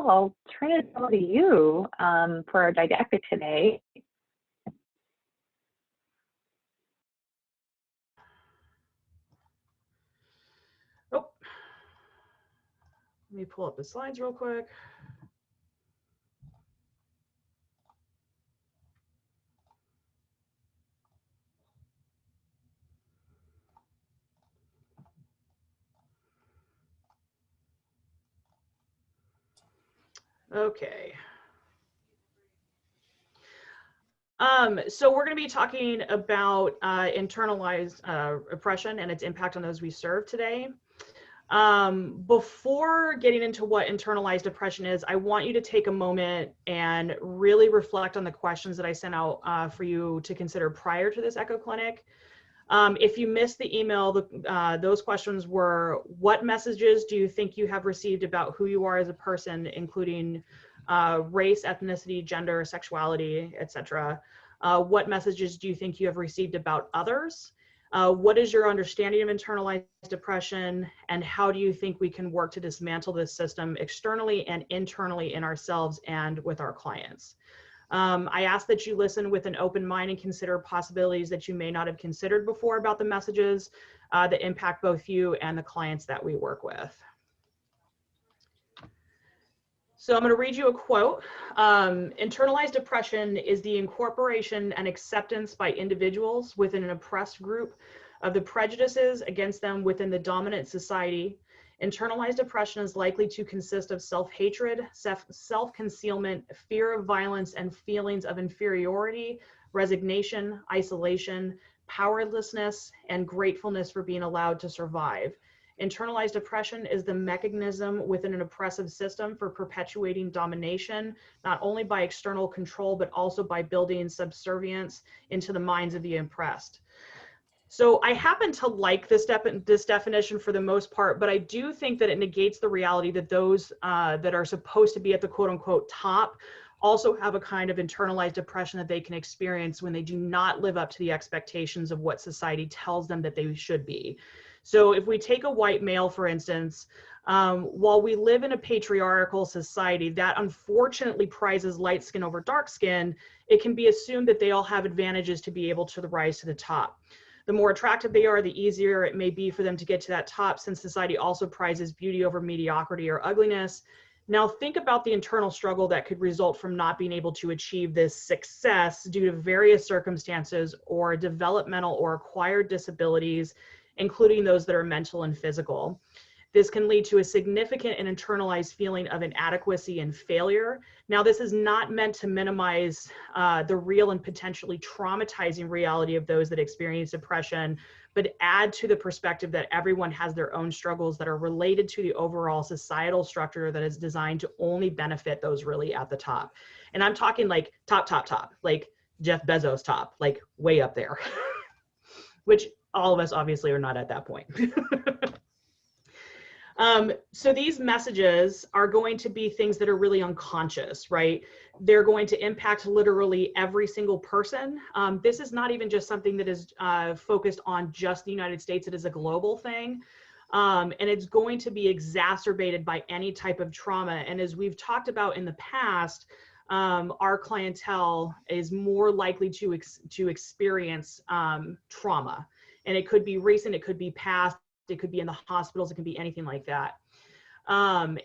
Michelle, I'll turn it over to you for our didactic today. Oh, let me pull up the slides real quick. Okay. So we're going to be talking about internalized oppression and its impact on those we serve today. Before getting into what internalized oppression is, I want you to take a moment and really reflect on the questions that I sent out for you to consider prior to this Echo Clinic. If you missed the email, those questions were: what messages do you think you have received about who you are as a person, including race, ethnicity, gender, sexuality, etc.? What messages do you think you have received about others? What is your understanding of internalized oppression, and how do you think we can work to dismantle this system externally and internally in ourselves and with our clients? I ask that you listen with an open mind and consider possibilities that you may not have considered before about the messages that impact both you and the clients that we work with. So I'm going to read you a quote. Internalized oppression is the incorporation and acceptance by individuals within an oppressed group of the prejudices against them within the dominant society. Internalized oppression is likely to consist of self-hatred, self-concealment, fear of violence, and feelings of inferiority, resignation, isolation, powerlessness, and gratefulness for being allowed to survive. Internalized oppression is the mechanism within an oppressive system for perpetuating domination, not only by external control, but also by building subservience into the minds of the oppressed. So I happen to like this definition for the most part, but I do think that it negates the reality that those that are supposed to be at the quote unquote top also have a kind of internalized oppression that they can experience when they do not live up to the expectations of what society tells them that they should be. So if we take a white male, for instance, while we live in a patriarchal society that unfortunately prizes light skin over dark skin, it can be assumed that they all have advantages to be able to rise to the top. The more attractive they are, the easier it may be for them to get to that top, since society also prizes beauty over mediocrity or ugliness. Now think about the internal struggle that could result from not being able to achieve this success due to various circumstances or developmental or acquired disabilities, including those that are mental and physical. This can lead to a significant and internalized feeling of inadequacy and failure. Now, this is not meant to minimize the real and potentially traumatizing reality of those that experience depression, but add to the perspective that everyone has their own struggles that are related to the overall societal structure that is designed to only benefit those really at the top. And I'm talking like top, like Jeff Bezos top, like way up there, which all of us obviously are not at that point. So these messages are going to be things that are really unconscious, right? They're going to impact literally every single person. This is not even just something that is focused on just the United States. It is a global thing. And it's going to be exacerbated by any type of trauma. And as we've talked about in the past, our clientele is more likely to experience trauma. And it could be recent, it could be past, it could be in the hospitals, it can be anything like that. And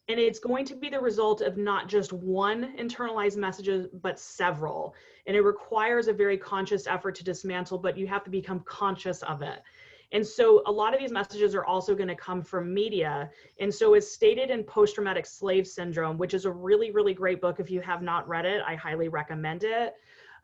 it's going to be the result of not just one internalized message, but several. And it requires a very conscious effort to dismantle, but you have to become conscious of it. And so a lot of these messages are also going to come from media. And so as stated in Post-Traumatic Slave Syndrome, which is a really, really great book. If you have not read it, I highly recommend it.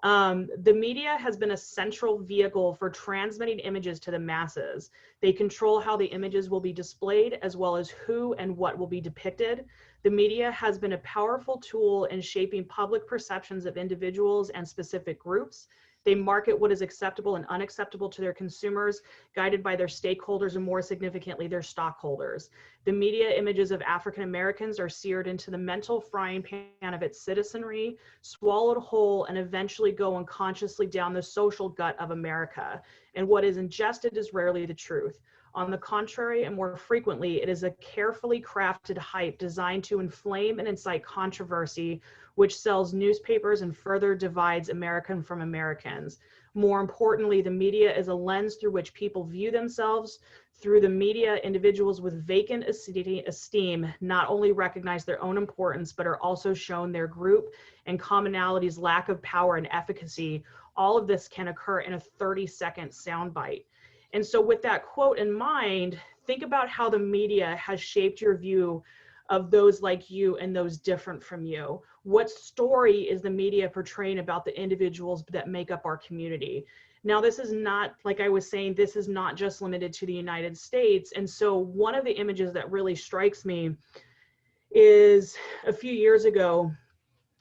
The media has been a central vehicle for transmitting images to the masses. They control how the images will be displayed, as well as who and what will be depicted. The media has been a powerful tool in shaping public perceptions of individuals and specific groups. They market what is acceptable and unacceptable to their consumers, guided by their stakeholders and, more significantly, their stockholders. The media images of African Americans are seared into the mental frying pan of its citizenry, swallowed whole, and eventually go unconsciously down the social gut of America. And what is ingested is rarely the truth. On the contrary, and more frequently, it is a carefully crafted hype designed to inflame and incite controversy, which sells newspapers and further divides American from Americans. More importantly, the media is a lens through which people view themselves. Through the media, individuals with vacant esteem not only recognize their own importance, but are also shown their group and commonalities' lack of power and efficacy. All of this can occur in a 30-second soundbite. And so with that quote in mind, think about how the media has shaped your view of those like you and those different from you. What story is the media portraying about the individuals that make up our community? Now, this is not, like I was saying, this is not just limited to the United States. And so one of the images that really strikes me is a few years ago,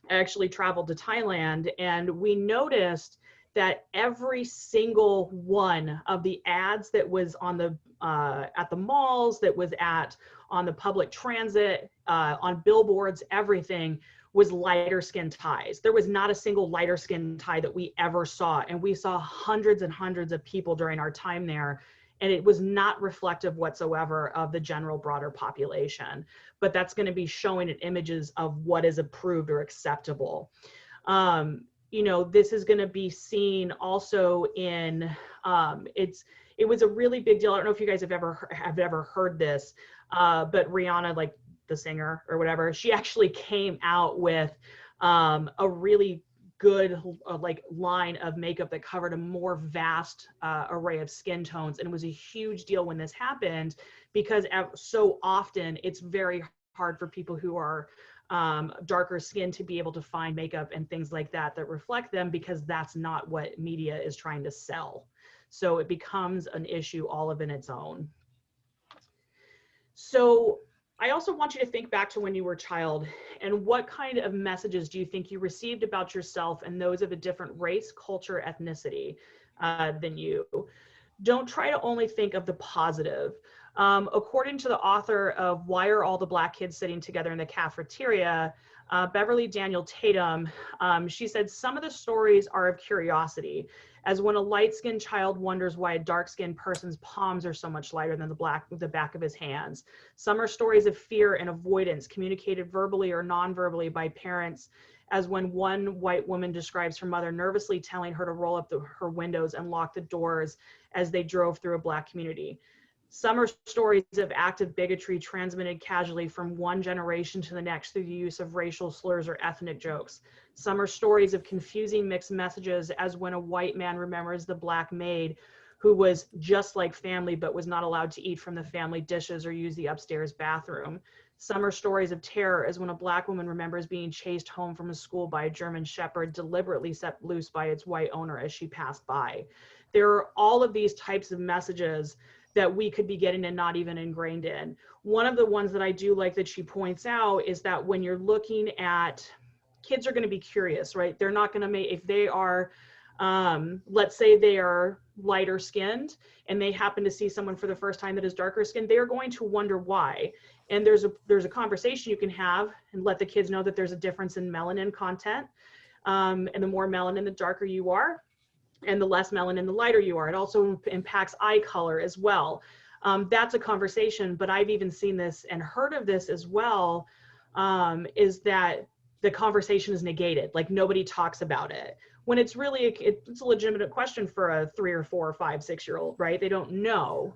I actually traveled to Thailand, and we noticed that every single one of the ads that was on the at the malls, that was on the public transit, on billboards, everything was lighter skin Thais. There was not a single lighter skin Thai that we ever saw, and we saw hundreds and hundreds of people during our time there, and it was not reflective whatsoever of the general broader population. But that's going to be showing in images of what is approved or acceptable. You know, this is going to be seen also in, it was a really big deal. I don't know if you guys have ever heard this, but Rihanna, like the singer or whatever, she actually came out with a really good like line of makeup that covered a more vast array of skin tones. And it was a huge deal when this happened, because so often it's very hard for people who are darker skin to be able to find makeup and things like that that reflect them, because that's not what media is trying to sell. So it becomes an issue all of in its own. So I also want you to think back to when you were a child, and what kind of messages do you think you received about yourself and those of a different race, culture, ethnicity than you? Don't try to only think of the positive. According to the author of Why Are All the Black Kids Sitting Together in the Cafeteria, Beverly Daniel Tatum, she said, some of the stories are of curiosity, as when a light-skinned child wonders why a dark-skinned person's palms are so much lighter than the back of his hands. Some are stories of fear and avoidance, communicated verbally or non-verbally by parents, as when one white woman describes her mother nervously telling her to roll up her windows and lock the doors as they drove through a black community. Some are stories of active bigotry transmitted casually from one generation to the next through the use of racial slurs or ethnic jokes. Some are stories of confusing mixed messages, as when a white man remembers the black maid who was just like family but was not allowed to eat from the family dishes or use the upstairs bathroom. Some are stories of terror, as when a black woman remembers being chased home from a school by a German shepherd deliberately set loose by its white owner as she passed by. There are all of these types of messages that we could be getting and not even ingrained in. One of the ones that I do like that she points out is that when you're looking at, kids are going to be curious, right? They're not going to make, if they are, let's say they are lighter skinned and they happen to see someone for the first time that is darker skinned, they are going to wonder why. And there's a conversation you can have and let the kids know that there's a difference in melanin content. And the more melanin, the darker you are, and the less melanin, the lighter you are. It also impacts eye color as well. That's a conversation, but I've even seen this and heard of this as well, is that the conversation is negated, like nobody talks about it. When it's really, it's a legitimate question for a 3 or 4 or 5, 6-year-old, right? They don't know.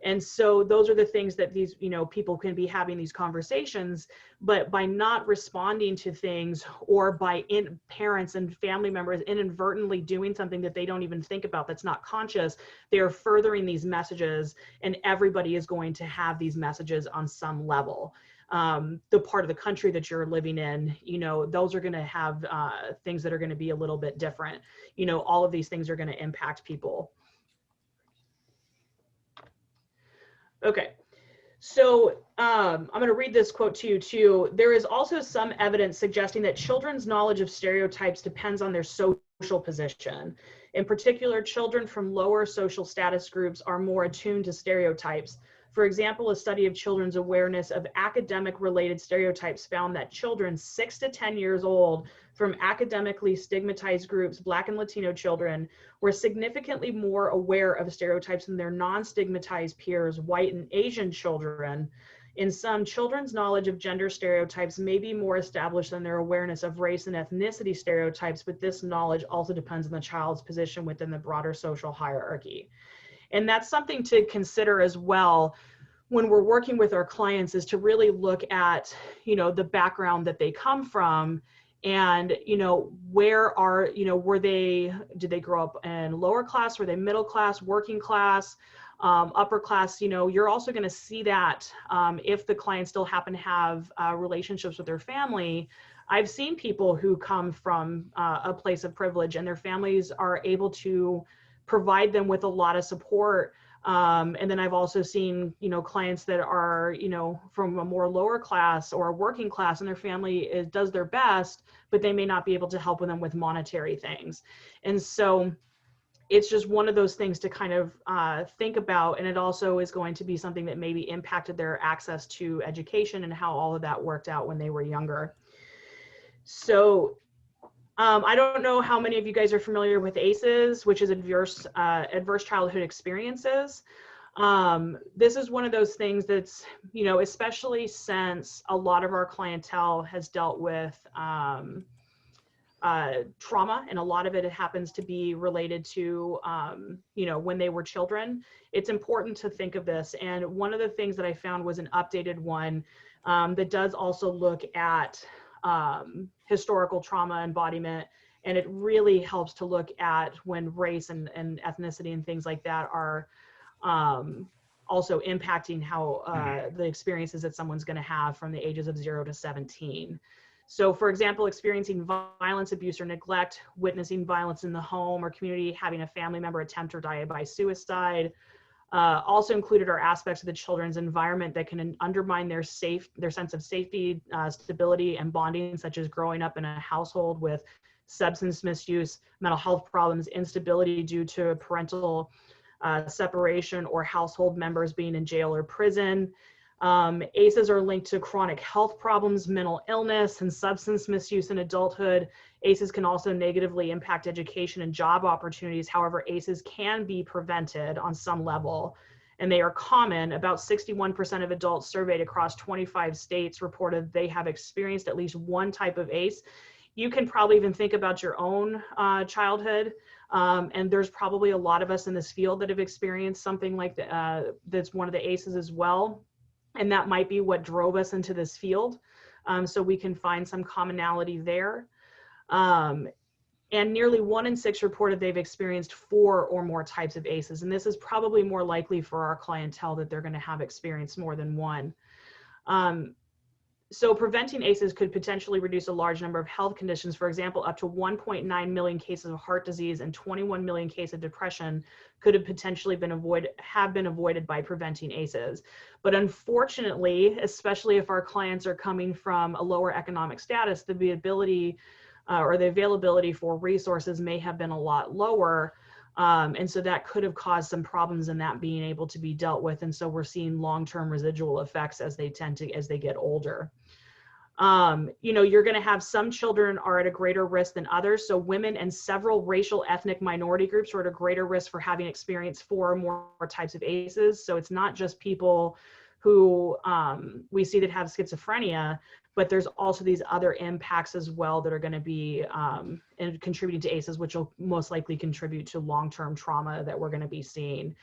And so those are the things that these, you know, people can be having these conversations, but by not responding to things, or by parents and family members inadvertently doing something that they don't even think about, that's not conscious, they are furthering these messages, and everybody is going to have these messages on some level. The part of the country that you're living in, you know, those are going to have things that are going to be a little bit different. You know, all of these things are going to impact people. Okay, so I'm going to read this quote to you too. There is also some evidence suggesting that children's knowledge of stereotypes depends on their social position. In particular, children from lower social status groups are more attuned to stereotypes. For example, a study of children's awareness of academic-related stereotypes found that children 6 to 10 years old from academically stigmatized groups, Black and Latino children, were significantly more aware of stereotypes than their non-stigmatized peers, white and Asian children. In some, children's knowledge of gender stereotypes may be more established than their awareness of race and ethnicity stereotypes, but this knowledge also depends on the child's position within the broader social hierarchy. And that's something to consider as well when we're working with our clients, is to really look at, you know, the background that they come from, and, you know, where are, you know, did they grow up in lower class? Were they middle class, working class, upper class? You know, you're also going to see that if the clients still happen to have relationships with their family. I've seen people who come from a place of privilege, and their families are able to provide them with a lot of support. And then I've also seen, you know, clients that are, you know, from a more lower class or a working class, and their family does their best, but they may not be able to help them with monetary things. And so it's just one of those things to kind of think about. And it also is going to be something that maybe impacted their access to education and how all of that worked out when they were younger. So I don't know how many of you guys are familiar with ACEs, which is adverse childhood experiences. This is one of those things that's, you know, especially since a lot of our clientele has dealt with trauma, and a lot of it happens to be related to, you know, when they were children. It's important to think of this. And one of the things that I found was an updated one that does also look at historical trauma embodiment, and it really helps to look at when race and ethnicity and things like that are also impacting how the experiences that someone's going to have from the ages of 0 to 17. So, for example, experiencing violence, abuse, or neglect, witnessing violence in the home or community, having a family member attempt or die by suicide. Also included are aspects of the children's environment that can undermine their sense of safety, stability, and bonding, such as growing up in a household with substance misuse, mental health problems, instability due to parental separation, or household members being in jail or prison. ACEs are linked to chronic health problems, mental illness, and substance misuse in adulthood. ACEs can also negatively impact education and job opportunities. However, ACEs can be prevented on some level, and they are common. About 61% of adults surveyed across 25 states reported they have experienced at least one type of ACE. You can probably even think about your own childhood, and there's probably a lot of us in this field that have experienced something like that's one of the ACEs as well. And that might be what drove us into this field. So we can find some commonality there. And nearly 1 in 6 reported they've experienced 4 or more types of ACEs. And this is probably more likely for our clientele, that they're going to have experienced more than one. So preventing ACEs could potentially reduce a large number of health conditions. For example, up to 1.9 million cases of heart disease and 21 million cases of depression could have potentially been avoided by preventing ACEs. But unfortunately, especially if our clients are coming from a lower economic status, the ability or the availability for resources may have been a lot lower. And so that could have caused some problems in that being able to be dealt with. And so we're seeing long-term residual effects as they get older. You know, you're going to have some children are at a greater risk than others. So women and several racial ethnic minority groups are at a greater risk for having experienced 4 or more types of ACEs. So it's not just people who we see that have schizophrenia, but there's also these other impacts as well that are going to be contributing to ACEs, which will most likely contribute to long-term trauma that we're going to be seeing.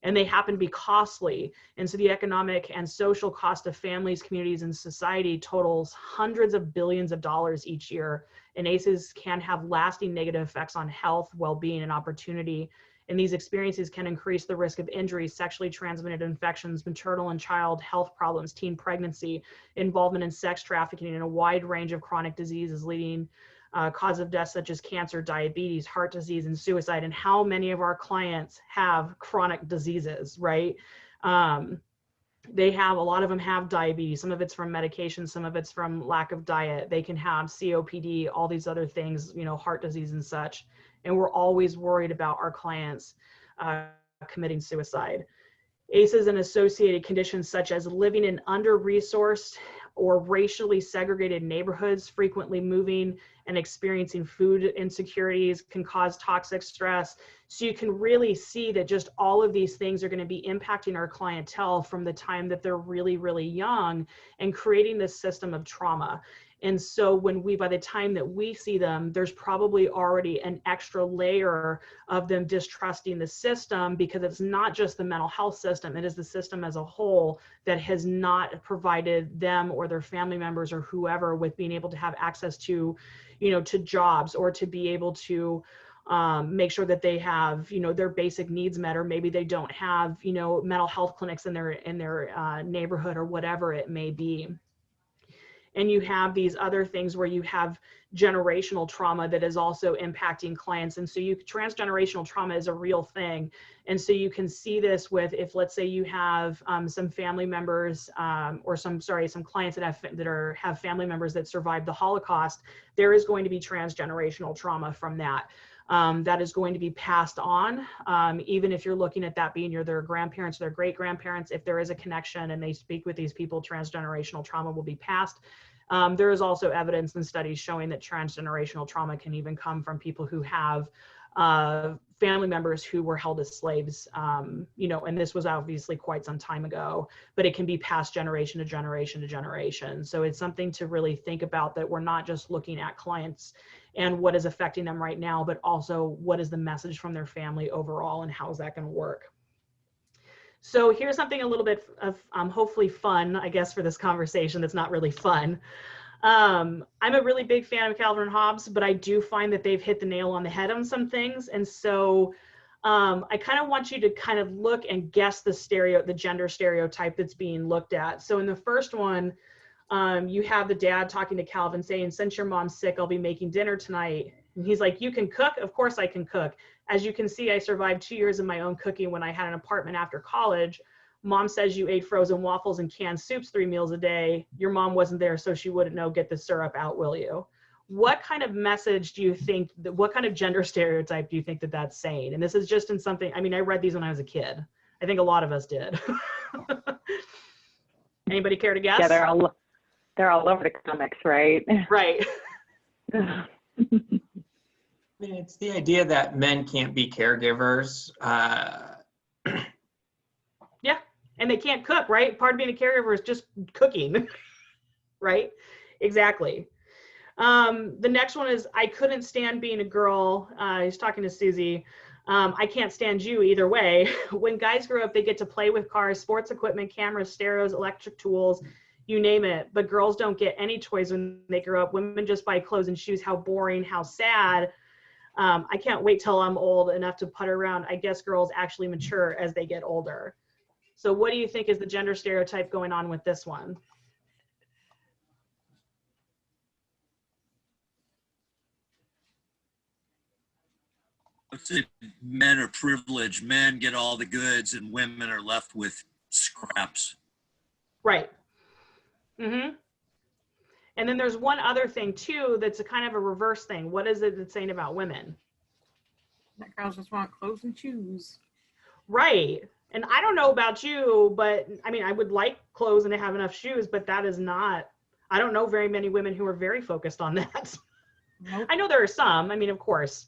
And they happen to be costly. And so the economic and social cost of families, communities, and society totals hundreds of billions of dollars each year. And ACEs can have lasting negative effects on health, well-being, and opportunity. And these experiences can increase the risk of injuries, sexually transmitted infections, maternal and child health problems, teen pregnancy, involvement in sex trafficking, and a wide range of chronic diseases leading cause of death such as cancer, diabetes, heart disease, and suicide. And how many of our clients have chronic diseases, right? They have, a lot of them have diabetes. Some of it's from medication, some of it's from lack of diet. They can have COPD, all these other things, you know, heart disease and such. And we're always worried about our clients committing suicide. ACEs and associated conditions such as living in under-resourced or racially segregated neighborhoods, frequently moving and experiencing food insecurities can cause toxic stress. So you can really see that just all of these things are going to be impacting our clientele from the time that they're really, really young and creating this system of trauma. And so by the time that we see them, there's probably already an extra layer of them distrusting the system, because it's not just the mental health system, it is the system as a whole that has not provided them or their family members or whoever with being able to have access to, to jobs, or to be able to make sure that they have, their basic needs met, or maybe they don't have, mental health clinics in their neighborhood, or whatever it may be. And you have these other things where you have generational trauma that is also impacting clients. And so transgenerational trauma is a real thing. And so you can see this with, if let's say you have some family members or some clients that have family members that survived the Holocaust, there is going to be transgenerational trauma from that. That is going to be passed on, even if you're looking at that being their grandparents, their great grandparents. If there is a connection and they speak with these people, transgenerational trauma will be passed. There is also evidence and studies showing that transgenerational trauma can even come from people who have family members who were held as slaves, and this was obviously quite some time ago, but it can be passed generation to generation to generation. So it's something to really think about, that we're not just looking at clients and what is affecting them right now, but also what is the message from their family overall, and how is that going to work. So here's something a little bit of hopefully fun, I guess, for this conversation that's not really fun. I'm a really big fan of Calvin and Hobbes, but I do find that they've hit the nail on the head on some things. And so I kind of want you to kind of look and guess the gender stereotype that's being looked at. So in the first one, you have the dad talking to Calvin saying, "Since your mom's sick, I'll be making dinner tonight." And he's like, "You can cook?" "Of course I can cook. As you can see, I survived 2 years of my own cooking when I had an apartment after college. Mom says you ate frozen waffles and canned soups 3 meals a day. Your mom wasn't there, so she wouldn't know. Get the syrup out, will you?" What kind of message do you think, what kind of gender stereotype do you think that that's saying? And this is just in something, I mean, I read these when I was a kid. I think a lot of us did. Anybody care to guess? Yeah, they're all over the comics, right? Right. I mean, it's the idea that men can't be caregivers. Yeah, and they can't cook, right? Part of being a caregiver is just cooking, right? Exactly. The next one is, "I couldn't stand being a girl." He's talking to Susie. "I can't stand you either way. When guys grow up, they get to play with cars, sports equipment, cameras, stereos, electric tools, you name it. But girls don't get any toys when they grow up. Women just buy clothes and shoes. How boring, how sad. I can't wait till I'm old enough to putter around. I guess girls actually mature as they get older." So what do you think is the gender stereotype going on with this one? Men are privileged. Men get all the goods and women are left with scraps. Right. Mm-hmm. And then there's one other thing too that's a kind of a reverse thing. What is it that's saying about women? That girls just want clothes and shoes. Right. And I don't know about you, but I mean, I would like clothes and to have enough shoes, but that is not, I don't know very many women who are very focused on that. Nope. I know there are some. I mean, of course,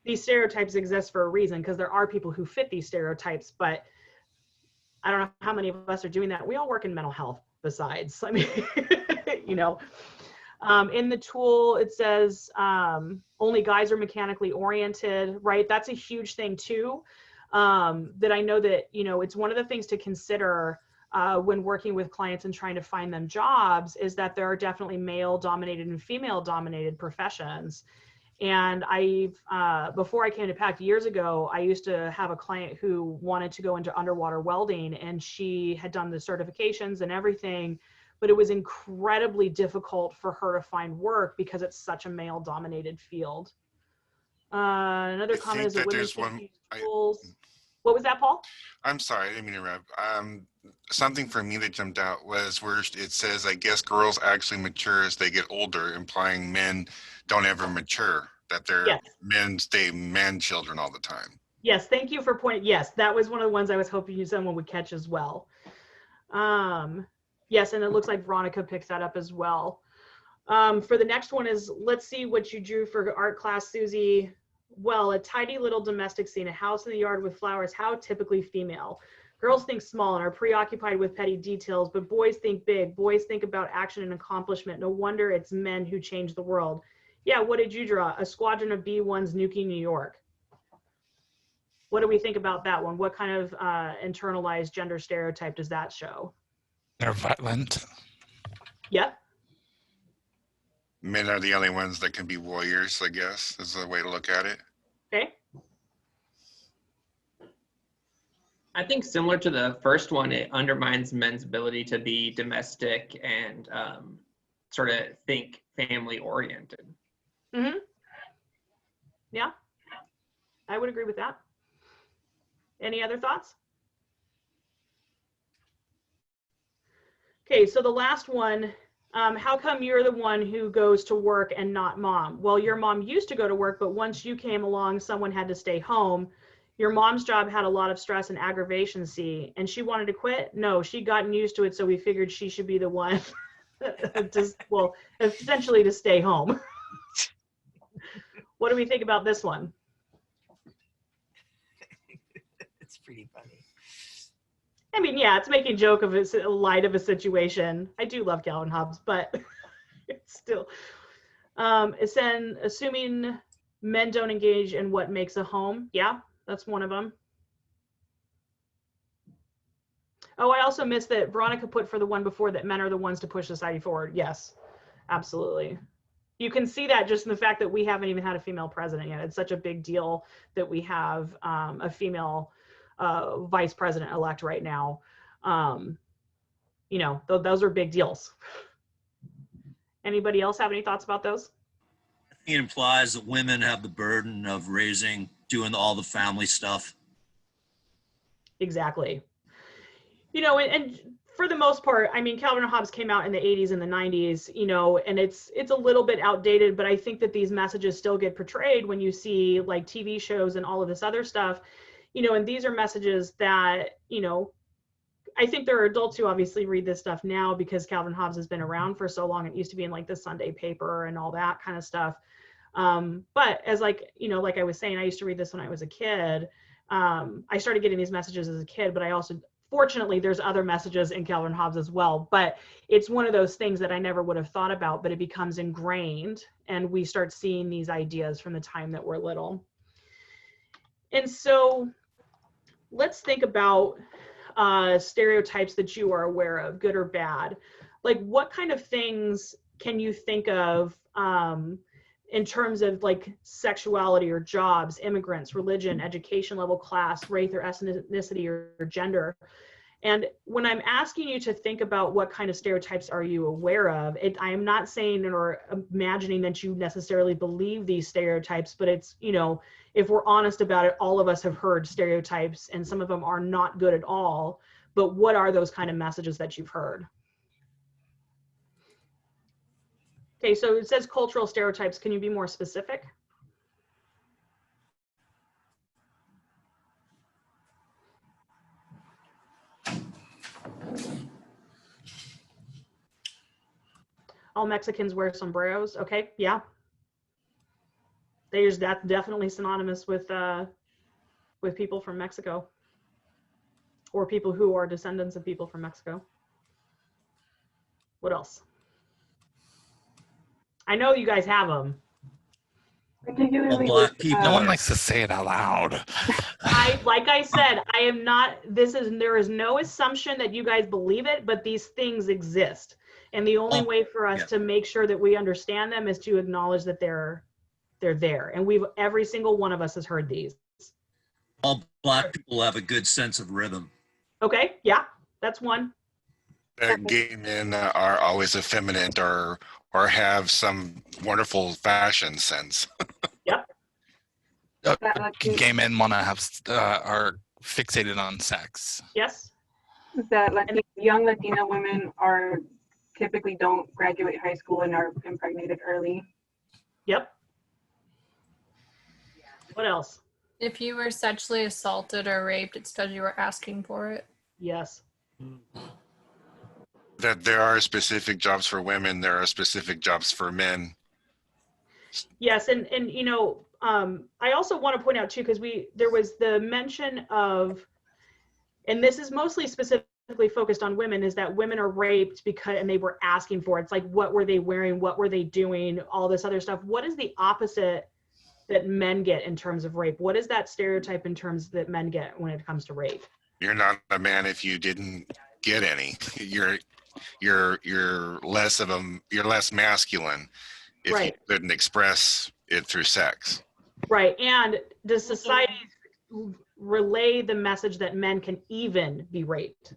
these stereotypes exist for a reason, because there are people who fit these stereotypes, but I don't know how many of us are doing that. We all work in mental health besides. I mean, in the tool, it says only guys are mechanically oriented, right? That's a huge thing too. That I know that, it's one of the things to consider when working with clients and trying to find them jobs, is that there are definitely male dominated and female dominated professions. And before I came to PACT years ago, I used to have a client who wanted to go into underwater welding, and she had done the certifications and everything, but it was incredibly difficult for her to find work because it's such a male dominated field. Another comment is that women can't use tools. What was that, Paul? I'm sorry, I didn't mean to interrupt. Something for me that jumped out was where it says, "I guess girls actually mature as they get older," implying men don't ever mature, that they're Yes. men stay man children all the time. Yes, thank you for pointing. Yes, that was one of the ones I was hoping someone would catch as well. Yes, and it looks like Veronica picks that up as well. For the next one is, let's see what you drew for art class, Susie. Well, a tidy little domestic scene, a house in the yard with flowers, how typically female. Girls think small and are preoccupied with petty details, but boys think big. Boys think about action and accomplishment. No wonder it's men who change the world. Yeah, what did you draw? A squadron of B-1s nuking New York. What do we think about that one? What kind of internalized gender stereotype does that show? They're violent. Yep. Men are the only ones that can be warriors, I guess, is the way to look at it. Okay. I think similar to the first one, it undermines men's ability to be domestic and sort of think family oriented. Mm-hmm. Yeah, I would agree with that. Any other thoughts? Okay, so the last one, how come you're the one who goes to work and not mom? Well, your mom used to go to work, but once you came along, someone had to stay home. Your mom's job had a lot of stress and aggravation, see, and she wanted to quit? No, she'd gotten used to it, so we figured she should be the one, well, essentially to stay home. What do we think about this one? It's pretty funny. I mean, yeah, it's making joke of it, light of a situation. I do love Calvin Hobbes, but it's still, it's then assuming men don't engage in what makes a home. Yeah, that's one of them. Oh, I also missed that Veronica put for the one before that men are the ones to push society forward. Yes, absolutely. You can see that just in the fact that we haven't even had a female president yet. It's such a big deal that we have a female vice president-elect right now. You know, those are big deals. Anybody else have any thoughts about those? I think it implies that women have the burden of doing all the family stuff. Exactly. You know, and for the most part, I mean, Calvin and Hobbes came out in the 80s and the 90s, you know, and it's a little bit outdated, but I think that these messages still get portrayed when you see like TV shows and all of this other stuff, you know, and these are messages that, you know, I think there are adults who obviously read this stuff now because Calvin Hobbes has been around for so long. It used to be in like the Sunday paper and all that kind of stuff. But as like, you know, like I was saying, I used to read this when I was a kid. I started getting these messages as a kid, but I also, fortunately, there's other messages in Calvin Hobbes as well, but it's one of those things that I never would have thought about, but it becomes ingrained and we start seeing these ideas from the time that we're little. And so let's think about stereotypes that you are aware of, good or bad. Like what kind of things can you think of in terms of like sexuality or jobs, immigrants, religion, education level, class, race or ethnicity or gender? And when I'm asking you to think about what kind of stereotypes are you aware of, I am not saying or imagining that you necessarily believe these stereotypes, but it's, you know, if we're honest about it, all of us have heard stereotypes and some of them are not good at all. But what are those kind of messages that you've heard? Okay, so it says cultural stereotypes. Can you be more specific? All Mexicans wear sombreros. Okay, yeah. That's definitely synonymous with people from Mexico or people who are descendants of people from Mexico. What else? I know you guys have them. Particularly Black with, people. No one likes to say it out loud. Like I said, I am not, there is no assumption that you guys believe it, but these things exist. And the only way for us to make sure that we understand them is to acknowledge that they're there. And every single one of us has heard these. All Black people have a good sense of rhythm. Okay, yeah, that's one. That gay men are always effeminate or have some wonderful fashion sense. Yep. Gay men want to have are fixated on sex. Yes. That young Latina women typically don't graduate high school and are impregnated early. Yep. What else? If you were sexually assaulted or raped, it's because you were asking for it. Yes. That there are specific jobs for women, there are specific jobs for men. Yes, and you know, I also want to point out too, because there was the mention of, and this is mostly specifically focused on women, is that women are raped because, and they were asking for it. It's like, what were they wearing? What were they doing? All this other stuff. What is the opposite that men get in terms of rape? What is that stereotype in terms that men get when it comes to rape? You're not a man if you didn't get any. You're less masculine if Right. you couldn't express it through sex. Right. And does society relay the message that men can even be raped?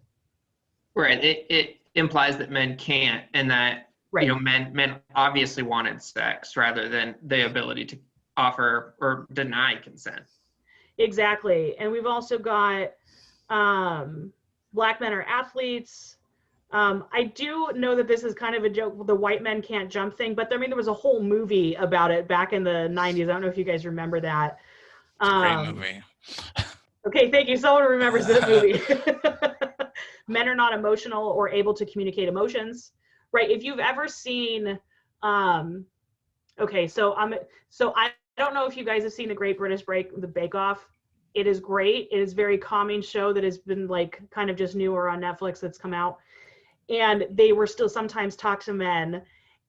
Right. It implies that men can't, and that Right. you know men obviously wanted sex rather than the ability to offer or deny consent. Exactly. And we've also got black men are athletes. I do know that this is kind of a joke, the white men can't jump thing, but I mean, there was a whole movie about it back in the 90s. I don't know if you guys remember that. Great movie. Okay, thank you. Someone remembers that movie. Men are not emotional or able to communicate emotions, right? If you've ever seen, okay, so I don't know if you guys have seen the Great British Bake Off. It is great. It is a very calming show that has been like kind of just newer on Netflix that's come out. And they were still sometimes talk to men,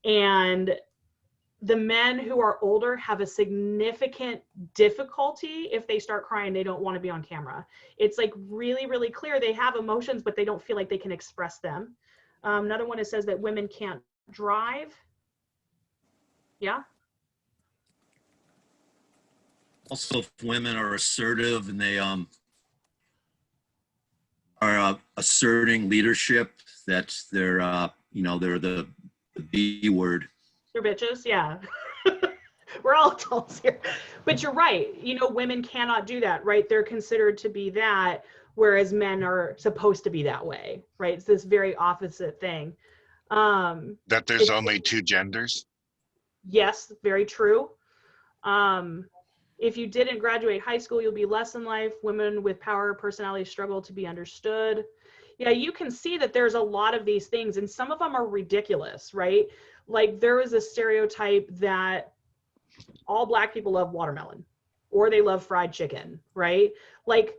and the men who are older have a significant difficulty if they start crying. They don't want to be on camera. It's like really, really clear. They have emotions, but they don't feel like they can express them. Another one, it says that women can't drive. Yeah. Also, if women are assertive and they are asserting leadership, that's they're they're the B word. They're bitches, yeah. We're all adults here. But you're right. You know, women cannot do that, right? They're considered to be that, whereas men are supposed to be that way, right? It's this very opposite thing. That there's only two genders. Yes, very true. If you didn't graduate high school, you'll be less in life. Women with power personality struggle to be understood. Yeah, you can see that there's a lot of these things, and some of them are ridiculous, right? Like there is a stereotype that all Black people love watermelon or they love fried chicken, right? Like,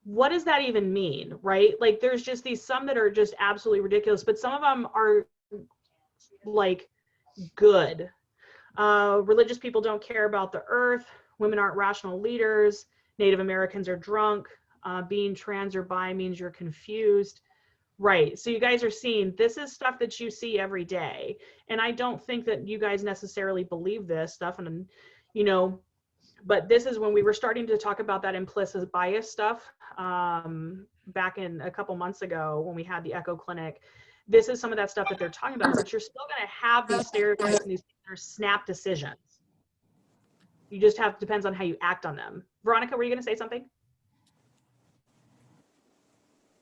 what does that even mean, right? Like there's just some that are just absolutely ridiculous, but some of them are like good. Religious people don't care about the earth. Women aren't rational leaders. Native Americans are drunk. Being trans or bi means you're confused. Right. So you guys are seeing, this is stuff that you see every day. And I don't think that you guys necessarily believe this stuff. And, you know, but this is when we were starting to talk about that implicit bias stuff back in a couple months ago when we had the Echo Clinic. This is some of that stuff that they're talking about, but you're still going to have these stereotypes and these snap decisions. You just have, depends on how you act on them. Veronica, were you going to say something?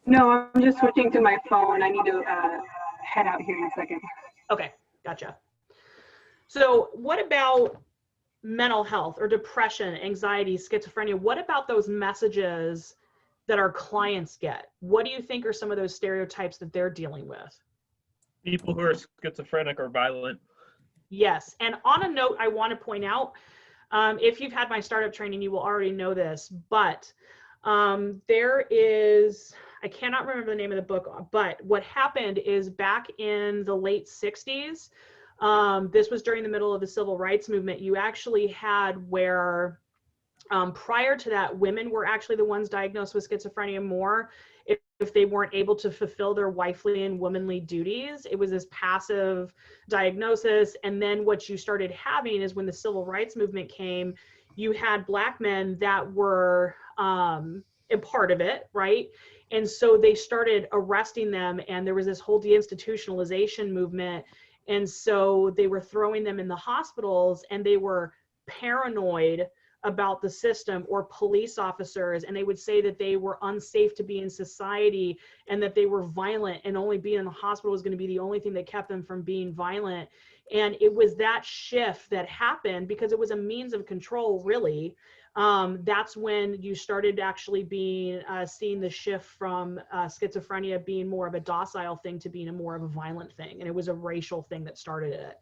No, I'm just switching to my phone. I need to head out here in a second. Okay, gotcha. So what about mental health or depression, anxiety, schizophrenia? What about those messages that our clients get? What do you think are some of those stereotypes that they're dealing with? People who are schizophrenic or violent. Yes, and on a note, I want to point out, if you've had my startup training, you will already know this, but there is, I cannot remember the name of the book, but what happened is back in the late 60s, this was during the middle of the civil rights movement, you actually had where prior to that, women were actually the ones diagnosed with schizophrenia more if they weren't able to fulfill their wifely and womanly duties. It was this passive diagnosis. And then what you started having is when the civil rights movement came, you had Black men that were a part of it, right? And so they started arresting them, and there was this whole deinstitutionalization movement. And so they were throwing them in the hospitals, and they were paranoid about the system or police officers, and they would say that they were unsafe to be in society and that they were violent, and only being in the hospital was going to be the only thing that kept them from being violent. And it was that shift that happened because it was a means of control, really. That's when you started actually being seeing the shift from schizophrenia being more of a docile thing to being more of a violent thing. And it was a racial thing that started it.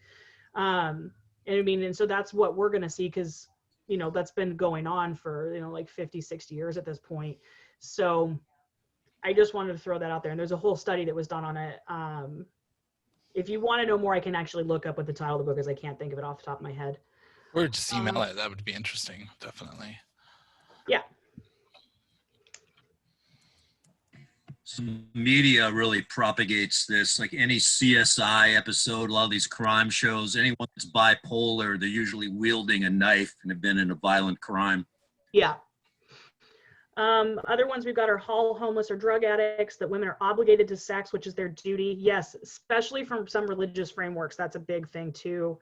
And I mean, and so that's what we're going to see, because, you know, that's been going on for, you know, like 50, 60 years at this point. So I just wanted to throw that out there. And there's a whole study that was done on it. If you want to know more, I can actually look up what the title of the book is. I can't think of it off the top of my head. Or just email it. That would be interesting, definitely. Yeah. So media really propagates this, like any CSI episode, a lot of these crime shows, anyone that's bipolar, they're usually wielding a knife and have been in a violent crime. Yeah. Other ones we've got are homeless or drug addicts, that women are obligated to sex, which is their duty. Yes, especially from some religious frameworks. That's a big thing too.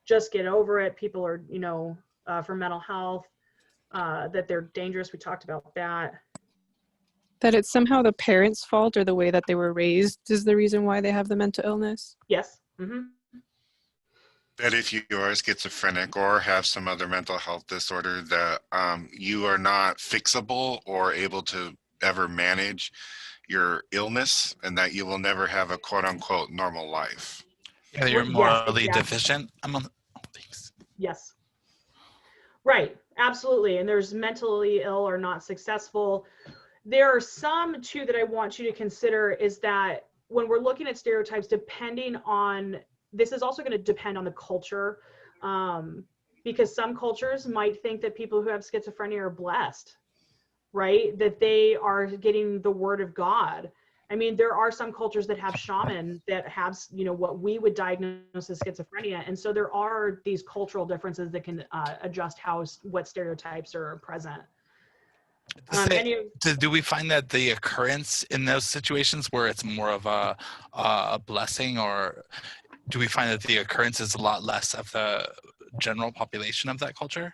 Just get over it. People are, you know, for mental health, that they're dangerous. We talked about that. That it's somehow the parents' fault or the way that they were raised is the reason why they have the mental illness. Yes. Mm-hmm. That if you are schizophrenic or have some other mental health disorder, that you are not fixable or able to ever manage your illness, and that you will never have a quote unquote normal life. Yeah, you're morally exactly. deficient. Thanks. Yes. Right. Absolutely. And there's mentally ill or not successful. There are some too that I want you to consider, is that when we're looking at stereotypes, depending on, this is also going to depend on the culture, because some cultures might think that people who have schizophrenia are blessed, right? That they are getting the word of God. I mean, there are some cultures that have shaman that have, you know, what we would diagnose as schizophrenia. And so there are these cultural differences that can adjust what stereotypes are present. Do we find that the occurrence in those situations where it's more of a blessing, or do we find that the occurrence is a lot less of the general population of that culture?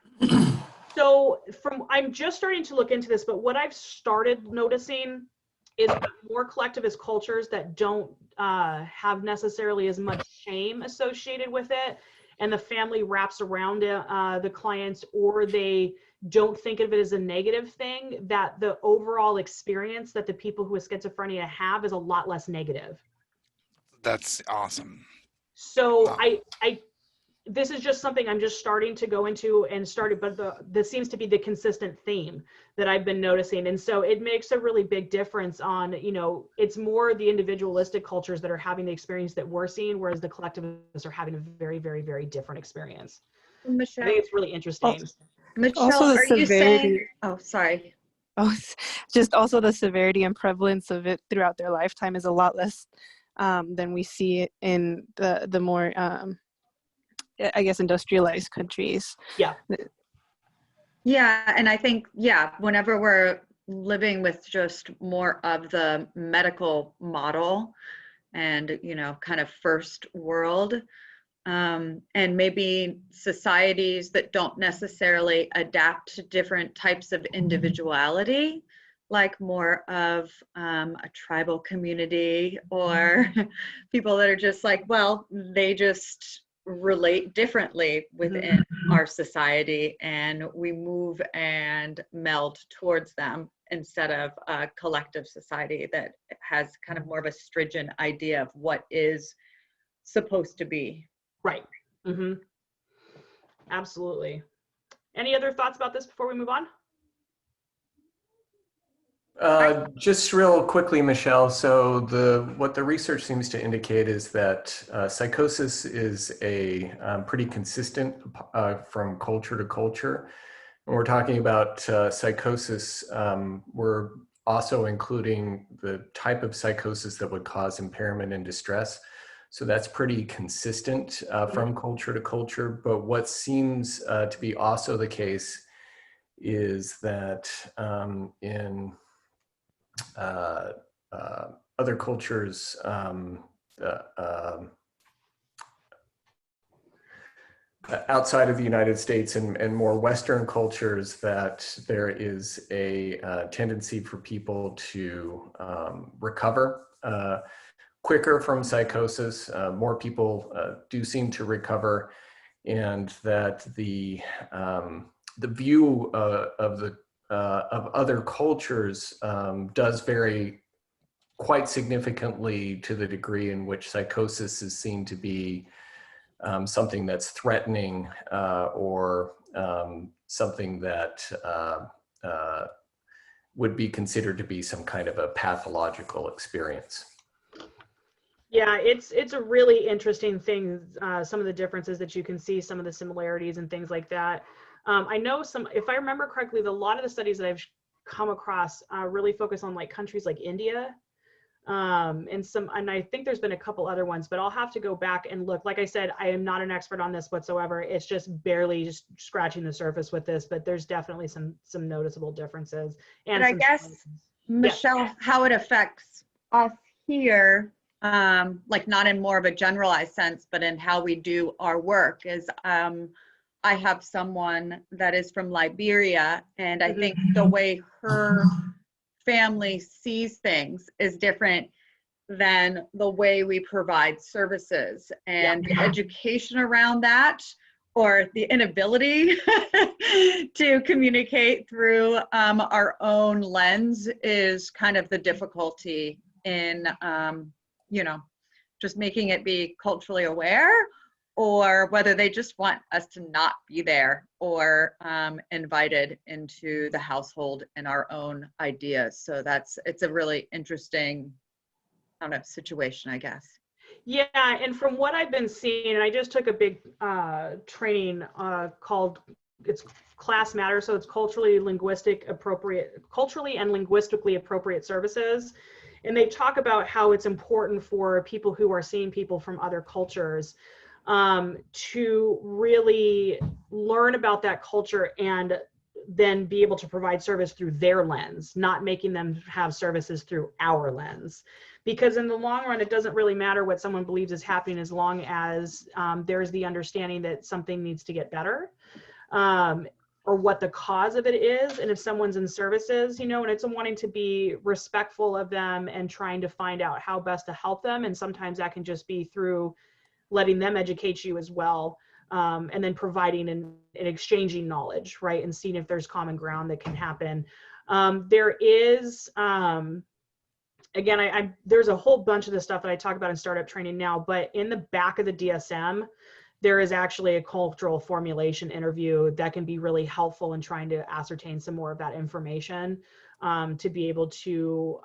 So I'm just starting to look into this, but what I've started noticing is more collectivist cultures that don't have necessarily as much shame associated with it, and the family wraps around the clients, or they don't think of it as a negative thing, that the overall experience that the people who have schizophrenia have is a lot less negative. That's awesome. So Wow. I this is just something I'm just starting to go into and started, but this seems to be the consistent theme that I've been noticing. And so it makes a really big difference on, you know, it's more the individualistic cultures that are having the experience that we're seeing, whereas the collectivists are having a very, very, very different experience. Michelle, I think it's really interesting. Michelle, Also the are you severity. saying, oh, sorry. Oh, just also the severity and prevalence of it throughout their lifetime is a lot less than we see in the more, I guess, industrialized countries. Yeah. Yeah, and I think, yeah, whenever we're living with just more of the medical model and, you know, kind of first world, and maybe societies that don't necessarily adapt to different types of individuality, like more of a tribal community, or people that are just like, well, they just relate differently within our society, and we move and meld towards them instead of a collective society that has kind of more of a stringent idea of what is supposed to be. Right. Mm-hmm. Absolutely. Any other thoughts about this before we move on? Just real quickly, Michelle. So what the research seems to indicate is that psychosis is a pretty consistent from culture to culture. When we're talking about psychosis, we're also including the type of psychosis that would cause impairment and distress. So that's pretty consistent from culture to culture. But what seems to be also the case is that in other cultures, outside of the United States and more Western cultures, that there is a tendency for people to recover quicker from psychosis. More people do seem to recover, and that the view of other cultures does vary quite significantly to the degree in which psychosis is seen to be something that's threatening or something that would be considered to be some kind of a pathological experience. Yeah, it's a really interesting thing, some of the differences that you can see, some of the similarities and things like that. I know if I remember correctly, a lot of the studies that I've come across really focus on like countries like India. And I think there's been a couple other ones, but I'll have to go back and look. Like I said, I am not an expert on this whatsoever. It's just barely just scratching the surface with this, but there's definitely some noticeable differences. And I guess, Michelle, how it affects us here, like not in more of a generalized sense, but in how we do our work is, I have someone that is from Liberia, and I think the way her family sees things is different than the way we provide services, and the education around that, or the inability to communicate through our own lens, is kind of the difficulty in you know, just making it be culturally aware, or whether they just want us to not be there or invited into the household and our own ideas. So it's a really interesting kind of situation, I guess. Yeah, and from what I've been seeing, and I just took a big training called, it's Class Matter, so it's culturally and linguistically appropriate services. And they talk about how it's important for people who are seeing people from other cultures to really learn about that culture and then be able to provide service through their lens, not making them have services through our lens. Because in the long run, it doesn't really matter what someone believes is happening as long as there's the understanding that something needs to get better, or what the cause of it is. And if someone's in services, you know, and it's wanting to be respectful of them and trying to find out how best to help them. And sometimes that can just be through letting them educate you as well, and then providing and exchanging knowledge, right? And seeing if there's common ground that can happen. There is, again, there's a whole bunch of the stuff that I talk about in startup training now, but in the back of the DSM, there is actually a cultural formulation interview that can be really helpful in trying to ascertain some more of that information, to be able to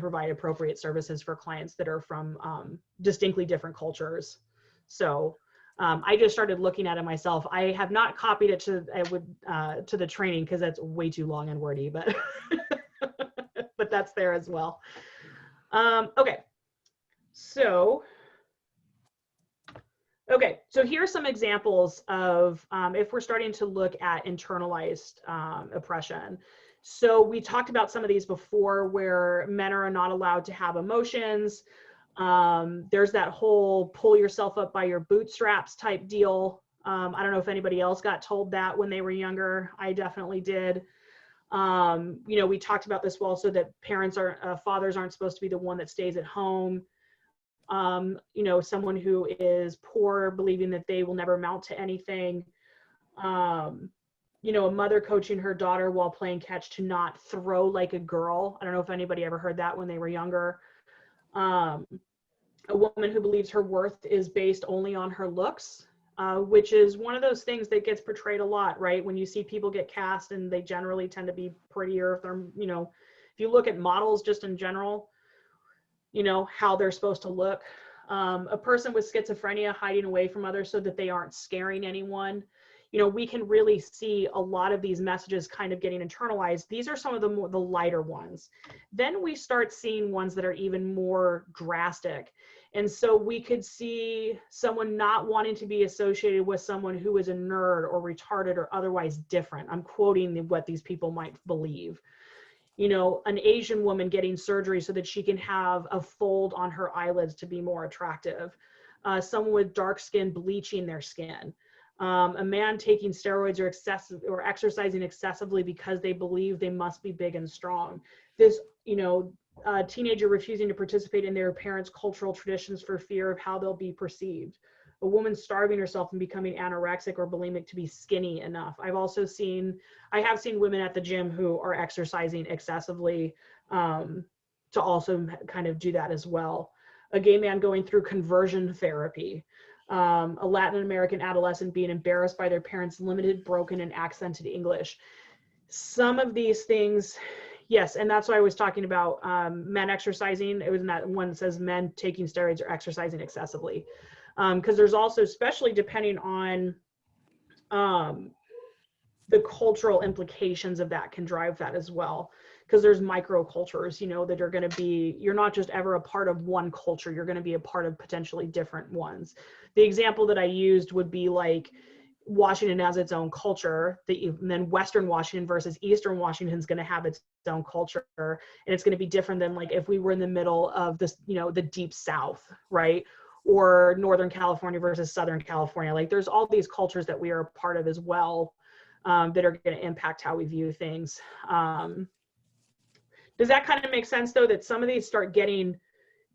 provide appropriate services for clients that are from distinctly different cultures. So I just started looking at it myself. I have not copied it to the training because that's way too long and wordy, but but that's there as well. Okay, so here's some examples of if we're starting to look at internalized oppression. So we talked about some of these before, where men are not allowed to have emotions. There's that whole pull yourself up by your bootstraps type deal. I don't know if anybody else got told that when they were younger. I definitely did. You know, we talked about this also, that fathers aren't supposed to be the one that stays at home. You know, someone who is poor believing that they will never amount to anything. You know, a mother coaching her daughter while playing catch to not throw like a girl. I don't know if anybody ever heard that when they were younger. A woman who believes her worth is based only on her looks, which is one of those things that gets portrayed a lot, right? When you see people get cast, and they generally tend to be prettier if they're, you know, if you look at models just in general, you know, how they're supposed to look. A person with schizophrenia hiding away from others so that they aren't scaring anyone. You know, we can really see a lot of these messages kind of getting internalized. These are some of the lighter ones. Then we start seeing ones that are even more drastic. And so we could see someone not wanting to be associated with someone who is a nerd or retarded or otherwise different. I'm quoting what these people might believe. You know, an Asian woman getting surgery so that she can have a fold on her eyelids to be more attractive. Someone with dark skin bleaching their skin. A man taking steroids or exercising excessively because they believe they must be big and strong. This, you know, a teenager refusing to participate in their parents' cultural traditions for fear of how they'll be perceived. A woman starving herself and becoming anorexic or bulimic to be skinny enough. I have seen women at the gym who are exercising excessively to also kind of do that as well. A gay man going through conversion therapy. A Latin American adolescent being embarrassed by their parents' limited, broken, and accented English. Some of these things, yes, and that's why I was talking about men exercising. It was in that one that says men taking steroids or exercising excessively. Because there's also, especially depending on the cultural implications of that can drive that as well. Because there's microcultures, that are going to be, you're not just ever a part of one culture, you're going to be a part of potentially different ones. The example that I used would be like Washington has its own culture, and then Western Washington versus Eastern Washington is going to have its own culture, and it's going to be different than like if we were in the middle of this, the deep South, right? Or Northern California versus Southern California. Like there's all these cultures that we are a part of as well that are going to impact how we view things. Does that kind of make sense though, that some of these start getting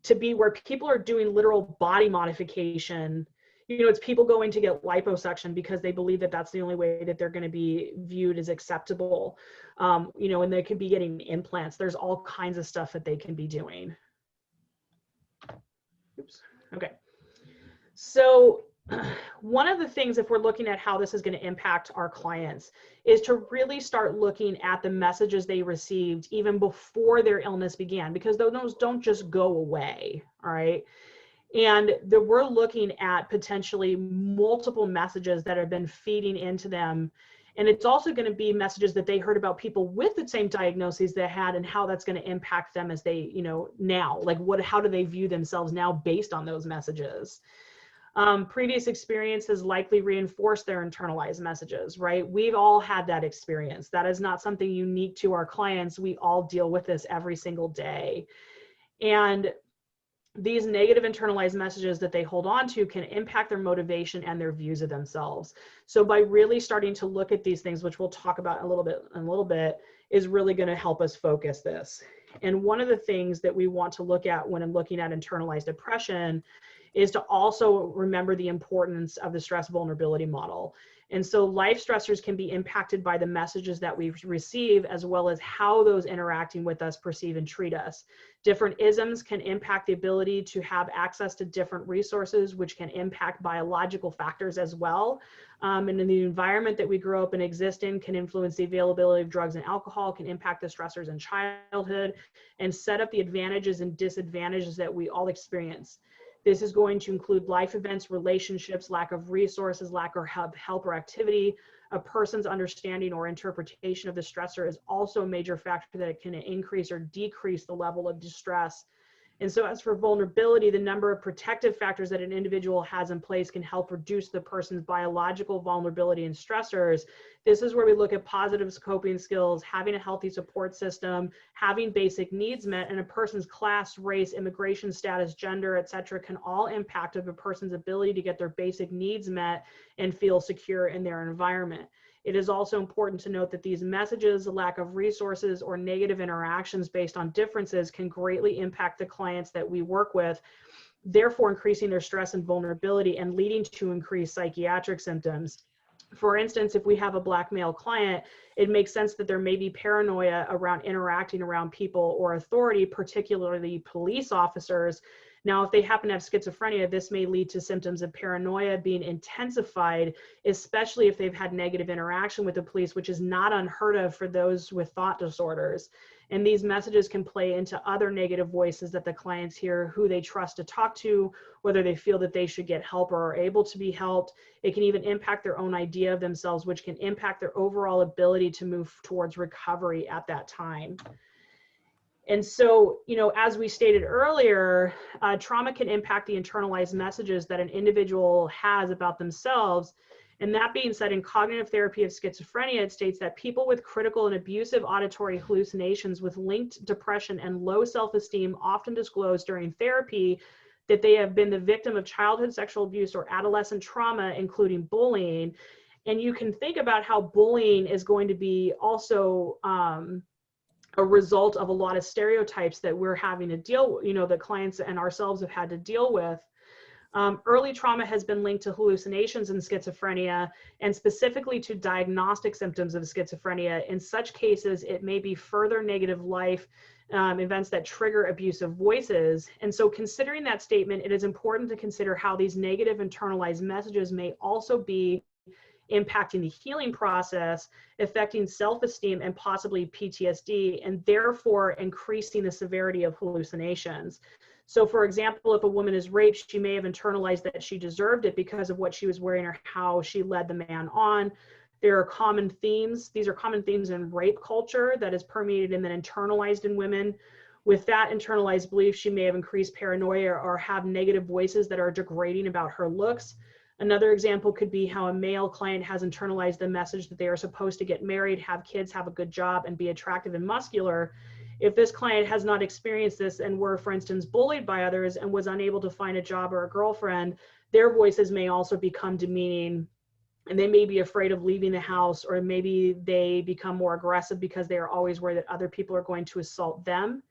to be where people are doing literal body modification? It's people going to get liposuction because they believe that that's the only way that they're going to be viewed as acceptable. And they could be getting implants. There's all kinds of stuff that they can be doing. Oops. Okay. So one of the things, if we're looking at how this is going to impact our clients, is to really start looking at the messages they received even before their illness began, because those don't just go away. All right. And we're looking at potentially multiple messages that have been feeding into them. And it's also going to be messages that they heard about people with the same diagnoses they had and how that's going to impact them as they, now, like how do they view themselves now based on those messages? Previous experiences likely reinforce their internalized messages, right? We've all had that experience. That is not something unique to our clients. We all deal with this every single day. And these negative internalized messages that they hold on to can impact their motivation and their views of themselves. So by really starting to look at these things, which we'll talk about in a little bit, is really going to help us focus this. And one of the things that we want to look at when I'm looking at internalized depression is to also remember the importance of the stress vulnerability model. And so life stressors can be impacted by the messages that we receive, as well as how those interacting with us perceive and treat us. Different isms can impact the ability to have access to different resources, which can impact biological factors as well. And in the environment that we grow up and exist in can influence the availability of drugs and alcohol, can impact the stressors in childhood, and set up the advantages and disadvantages that we all experience. This is going to include life events, relationships, lack of resources, lack of help or activity. A person's understanding or interpretation of the stressor is also a major factor that can increase or decrease the level of distress. And so as for vulnerability, the number of protective factors that an individual has in place can help reduce the person's biological vulnerability and stressors. This is where we look at positive coping skills, having a healthy support system, having basic needs met, and a person's class, race, immigration status, gender, etc., can all impact of a person's ability to get their basic needs met and feel secure in their environment. It is also important to note that these messages, the lack of resources, or negative interactions based on differences can greatly impact the clients that we work with, therefore increasing their stress and vulnerability and leading to increased psychiatric symptoms. For instance, if we have a Black male client, it makes sense that there may be paranoia around interacting around people or authority, particularly police officers. Now, if they happen to have schizophrenia, this may lead to symptoms of paranoia being intensified, especially if they've had negative interaction with the police, which is not unheard of for those with thought disorders. And these messages can play into other negative voices that the clients hear, who they trust to talk to, whether they feel that they should get help or are able to be helped. It can even impact their own idea of themselves, which can impact their overall ability to move towards recovery at that time. And so, as we stated earlier, trauma can impact the internalized messages that an individual has about themselves. And that being said, in cognitive therapy of schizophrenia, it states that people with critical and abusive auditory hallucinations with linked depression and low self-esteem often disclose during therapy that they have been the victim of childhood sexual abuse or adolescent trauma, including bullying. And you can think about how bullying is going to be also a result of a lot of stereotypes that we're having to deal, that clients and ourselves have had to deal with. Early trauma has been linked to hallucinations in schizophrenia, and specifically to diagnostic symptoms of schizophrenia. In such cases, it may be further negative life events that trigger abusive voices. And so, considering that statement, it is important to consider how these negative internalized messages may also be impacting the healing process, affecting self-esteem and possibly PTSD, and therefore increasing the severity of hallucinations. So for example, if a woman is raped, she may have internalized that she deserved it because of what she was wearing or how she led the man on. There are common themes. These are common themes in rape culture that is permeated and then internalized in women. With that internalized belief, she may have increased paranoia or have negative voices that are degrading about her looks. Another example could be how a male client has internalized the message that they are supposed to get married, have kids, have a good job, and be attractive and muscular. If this client has not experienced this and were, for instance, bullied by others and was unable to find a job or a girlfriend, their voices may also become demeaning, and they may be afraid of leaving the house, or maybe they become more aggressive because they are always worried that other people are going to assault them.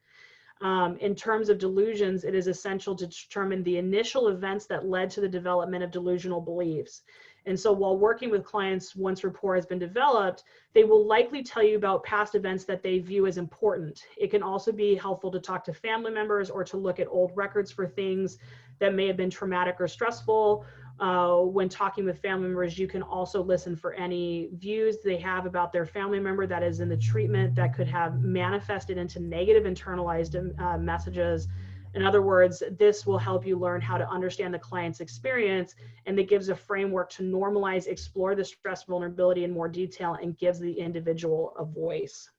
In terms of delusions, it is essential to determine the initial events that led to the development of delusional beliefs. And so while working with clients, once rapport has been developed, they will likely tell you about past events that they view as important. It can also be helpful to talk to family members or to look at old records for things that may have been traumatic or stressful. When talking with family members, you can also listen for any views they have about their family member that is in the treatment that could have manifested into negative internalized messages. In other words, this will help you learn how to understand the client's experience, and it gives a framework to normalize, explore the stress vulnerability in more detail, and gives the individual a voice.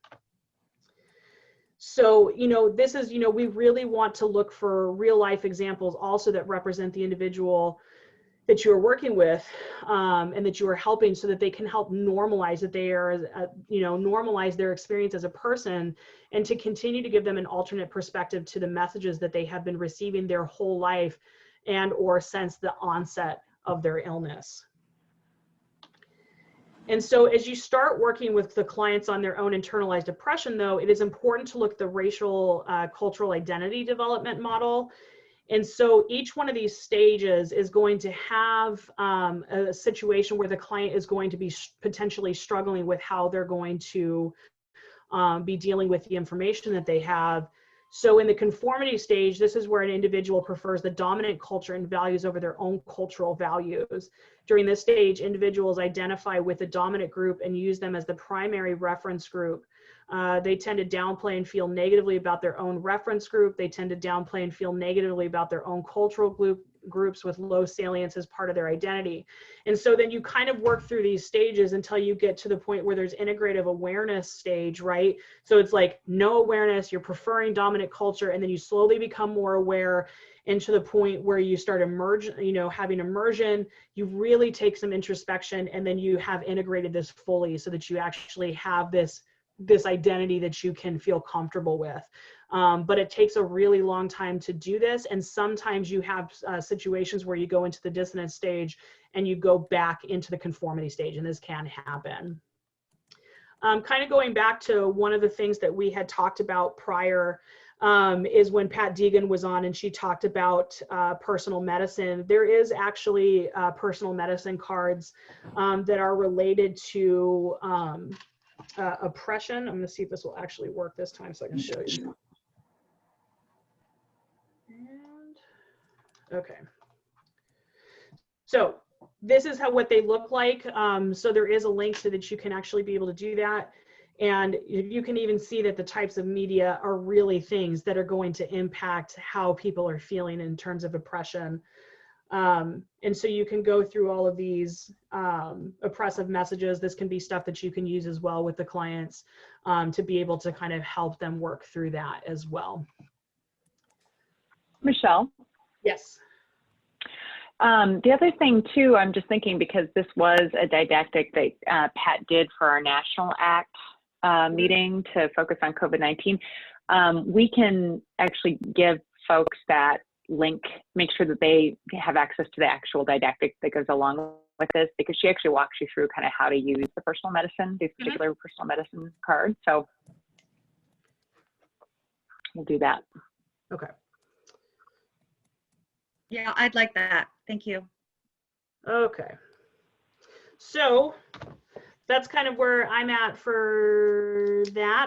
So, this is, we really want to look for real life examples also that represent the individual that you are working with and that you are helping, so that they can help normalize that they are, normalize their experience as a person, and to continue to give them an alternate perspective to the messages that they have been receiving their whole life and or since the onset of their illness. And so as you start working with the clients on their own internalized depression, though, it is important to look at the racial cultural identity development model. And so each one of these stages is going to have a situation where the client is going to be potentially struggling with how they're going to be dealing with the information that they have. So in the conformity stage, this is where an individual prefers the dominant culture and values over their own cultural values. During this stage, individuals identify with the dominant group and use them as the primary reference group. They tend to downplay and feel negatively about their own reference group. They tend to downplay and feel negatively about their own cultural groups with low salience as part of their identity. And so then you kind of work through these stages until you get to the point where there's integrative awareness stage, right? So it's like no awareness, you're preferring dominant culture, and then you slowly become more aware, and to the point where you start having immersion, you really take some introspection, and then you have integrated this fully so that you actually have this identity that you can feel comfortable with. But it takes a really long time to do this. And sometimes you have situations where you go into the dissonance stage and you go back into the conformity stage, and this can happen. Kind of going back to one of the things that we had talked about prior is when Pat Deegan was on and she talked about personal medicine. There is actually personal medicine cards that are related to oppression. I'm going to see if this will actually work this time so I can show you. And, okay. So this is what they look like. So there is a link so that you can actually be able to do that. And you can even see that the types of media are really things that are going to impact how people are feeling in terms of oppression. And so you can go through all of these oppressive messages. This can be stuff that you can use as well with the clients to be able to kind of help them work through that as well. Michelle? Yes. The other thing too, I'm just thinking, because this was a didactic that Pat did for our National ACT meeting to focus on COVID-19, we can actually give folks that link, make sure that they have access to the actual didactic that goes along with this, because she actually walks you through kind of how to use the personal medicine, these particular personal medicine cards. So we'll do that. Okay. Yeah, I'd like that. Thank you. Okay. So that's kind of where I'm at for that.